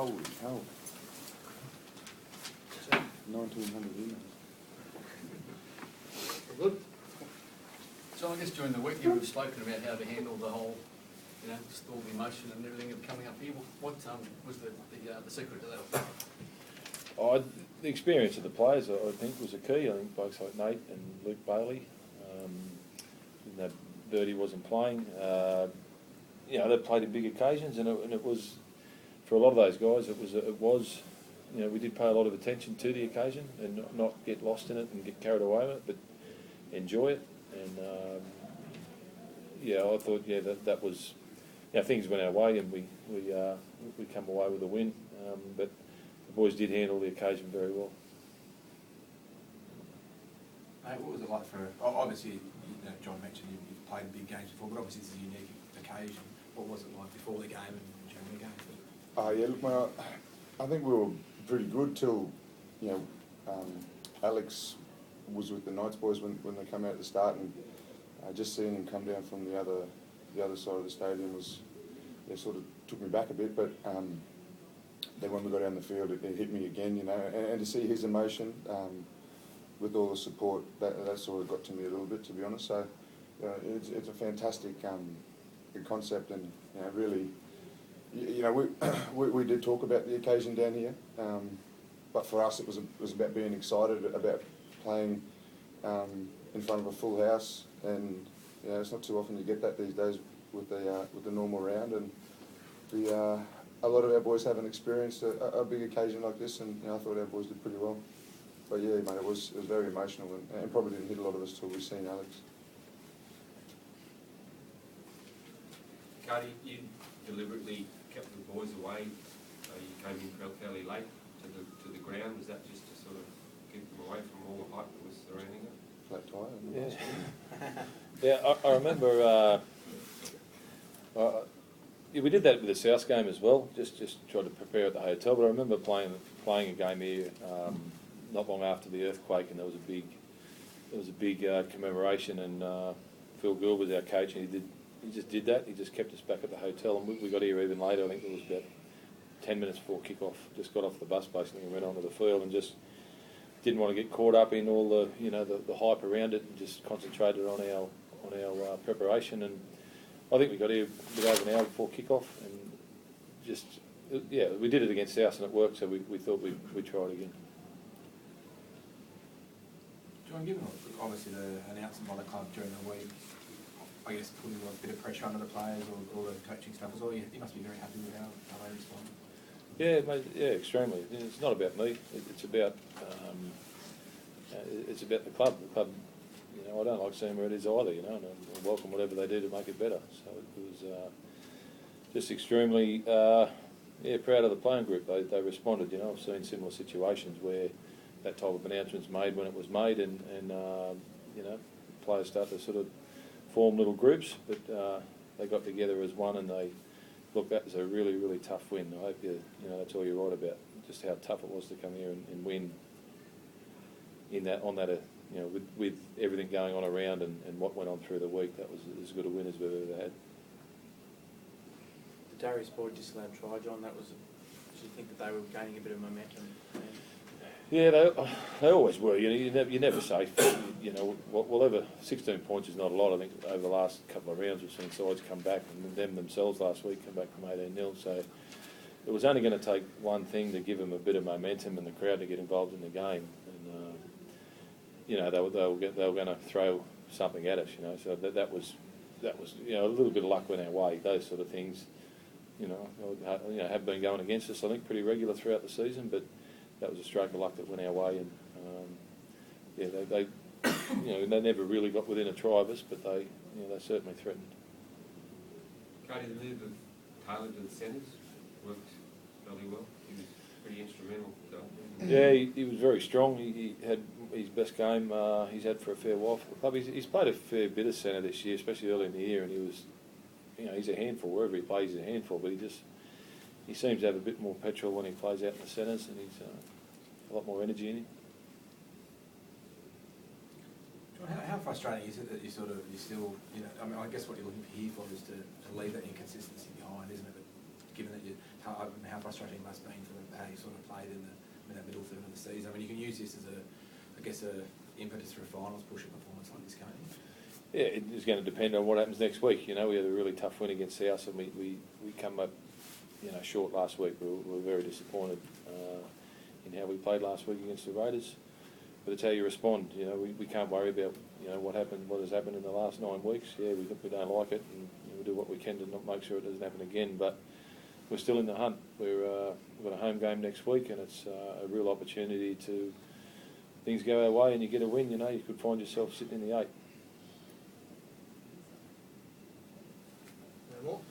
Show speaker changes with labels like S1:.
S1: Holy hell. 1900 emails.
S2: Good. So I guess during the week you would have spoken about how to handle the whole, just all the emotion and everything of coming up here. What was the secret to that?
S3: The experience of the players, I think, was a key. I think blokes like Nate and Luke Bailey, Birdie wasn't playing. They played in big occasions, and it was, for a lot of those guys, it was, we did pay a lot of attention to the occasion and not get lost in it and get carried away with it, but enjoy it. And I thought, that was, things went our way, and we come away with a win. But the boys did handle the occasion very well.
S4: Mate, what was it like for? Obviously, John mentioned you've played big games before, but obviously it's a unique occasion. What was it like before the game and during the game?
S1: Look, mate, I think we were pretty good till, Alex was with the Knights boys when they come out at the start, and just seeing him come down from the other side of the stadium was, sort of took me back a bit. But then when we got down the field, it hit me again, and to see his emotion with all the support, that sort of got to me a little bit, to be honest. So it's a fantastic concept, and really, we did talk about the occasion down here, but for us it was about being excited about playing in front of a full house, and it's not too often you get that these days with the normal round, and a lot of our boys haven't experienced a big occasion like this, and I thought our boys did pretty well. But yeah, mate, it was very emotional, and probably didn't hit a lot of us till we've seen Alex.
S5: Cardi, you deliberately kept the boys away. You came in fairly late to the ground. Was that just to sort of keep them away from all the hype that was surrounding it?
S1: Flat tire.
S3: Yeah, I remember. We did that with the South game as well. Just tried to prepare at the hotel. But I remember playing a game here not long after the earthquake, and there was a big commemoration. And Phil Gould was our coach, and he just did that. He just kept us back at the hotel, and we got here even later. I think it was about 10 minutes before kick-off. Just got off the bus basically and went onto the field, and just didn't want to get caught up in all the the hype around it, and just concentrated on our preparation. And I think we got here a bit over an hour before kick-off, and just we did it against South and it worked, so we thought we'd try it again.
S4: John, given obviously the announcement by the club during the week, I guess putting a bit of pressure under the players or the coaching staff as well, you must be very happy with how they responded.
S3: Yeah, mate, yeah, extremely. It's not about me. It's about the club. The club, I don't like seeing where it is either. And I welcome whatever they do to make it better. So it was just extremely, proud of the playing group. They responded. I've seen similar situations where that type of announcement's made when it was made, and players start to sort of form little groups, but they got together as one, and they. Look, that was a really, really tough win. I hope that's all you're right about, just how tough it was to come here and win with everything going on around and what went on through the week. That was as good a win as we've ever had.
S6: The Darius Boyd disallowed try, John, did you think that they were gaining a bit of momentum?
S3: Yeah, they always were. You never say. Whatever. 16 points is not a lot. I think over the last couple of rounds we've seen sides come back, and them themselves last week come back from 18-0. So it was only going to take one thing to give them a bit of momentum and the crowd to get involved in the game. And they were going to throw something at us. So that was a little bit of luck went our way. Those sort of things, have been going against us. I think pretty regular throughout the season, but. That was a stroke of luck that went our way, and they never really got within a try of us, but they certainly threatened.
S5: Cardi, the move of Taylor to the centres worked fairly well. He was pretty instrumental.
S3: Yeah, he was very strong. He had his best game he's had for a fair while for the club. He's played a fair bit of centre this year, especially early in the year, and he was, he's a handful wherever he plays. He's a handful, but he seems to have a bit more petrol when he plays out in the centres, and he's a lot more energy in him.
S4: John, how frustrating is it that you still, I guess what you're looking here for is to leave that inconsistency behind, isn't it? given that how frustrating it must have been for how you sort of played in that middle third of the season. I mean, you can use this as a impetus for a finals push a performance like this, can't you?
S3: Yeah, it's going to depend on what happens next week. You know, we had a really tough win against South, and we come up, you know, short last week. We were very disappointed in how we played last week against the Raiders. But it's how you respond. You know, we can't worry about, you know, what has happened in the last 9 weeks. Yeah, we don't like it, and you know, we do what we can to not make sure it doesn't happen again. But we're still in the hunt. We've got a home game next week, and it's a real opportunity to things go our way and you get a win. You know, you could find yourself sitting in the 8.
S2: No more?